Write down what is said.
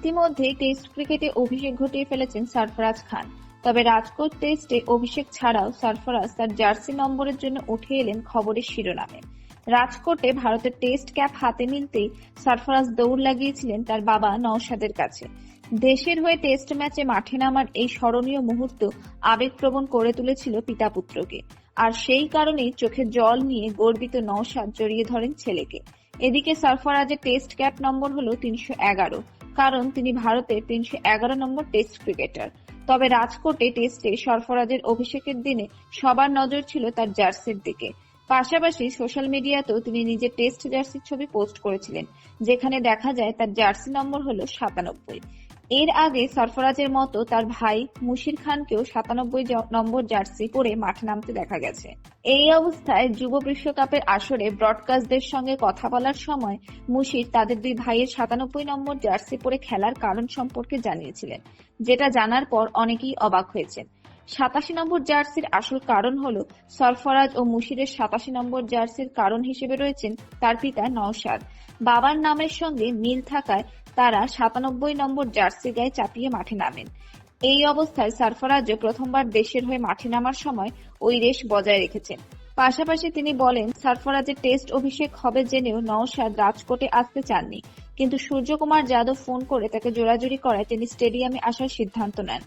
ইতিমধ্যেই টেস্ট ক্রিকেটে অভিষেক ঘটিয়ে ফেলেছেন সরফরাজ খান। তবে রাজকোট টেস্টে অভিষেক ছাড়াও সরফরাজ তার জার্সি নম্বরের জন্য উঠে এলেন খবরের শিরোনামে। রাজকোটে ভারতের টেস্ট ক্যাপ হাতে মিলতেই সরফরাজ দৌড় লাগিয়েছিলেন তার বাবা নওশাদের কাছে। দেশের হয়ে টেস্ট ম্যাচে মাঠে নামার এই স্মরণীয় মুহূর্ত আবেগপ্রবণ করে তুলেছিল পিতা পুত্রকে। আর সেই কারণেই চোখে জল নিয়ে গর্বিত নওশাদ জড়িয়ে ধরেন ছেলেকে। এদিকে সরফরাজের টেস্ট ক্যাপ নম্বর হলো 311, কারণ তিনি ভারতের 311 নম্বর টেস্ট ক্রিকেটার। তবে রাজকোটে টেস্টে সরফরাজের অভিষেকের দিনে সবার নজর ছিল তার জার্সির দিকে। পাশাপাশি সোশ্যাল মিডিয়াতেও তিনি নিজের টেস্ট জার্সির ছবি পোস্ট করেছিলেন, যেখানে দেখা যায় তার জার্সি নম্বর হলো 97। এর আগে সরফরাজের মতো তার ভাই মুশির খানকেও 97 নম্বর জার্সি পরে মাঠে নামতে দেখা গেছে। এই অবস্থায় যুব বিশ্বকাপের আসরে ব্রডকাস্টদের সঙ্গে কথা বলার সময় মুশির তাদের দুই ভাইয়ের 97 নম্বর জার্সি পরে খেলার কারণ সম্পর্কে জানিয়েছিলেন, যেটা জানার পর অনেকেই অবাক হয়েছেন। 87 নম্বর জার্সির আসল কারণ হলো সরফরাজ ও মুশিরের 87 নম্বর জার্সির কারণ হিসেবে রয়েছেন তার পিতা নওশাদ। বাবার নামের সঙ্গে মিল থাকায় তারা 97 নম্বর জার্সি গায়ে চাপিয়ে মাঠে নামেন। এই অবস্থায় সরফরাজও প্রথমবার দেশের হয়ে মাঠে নামার সময় ওই রেশ বজায় রেখেছেন। পাশাপাশি তিনি বলেন, সরফরাজের টেস্ট অভিষেক হবে জেনেও নওশাদ রাজকোটে আসতে চাননি, কিন্তু সূর্যকুমার যাদব ফোন করে তাকে জোরাজুরি করায় তিনি স্টেডিয়ামে আসার সিদ্ধান্ত নেন।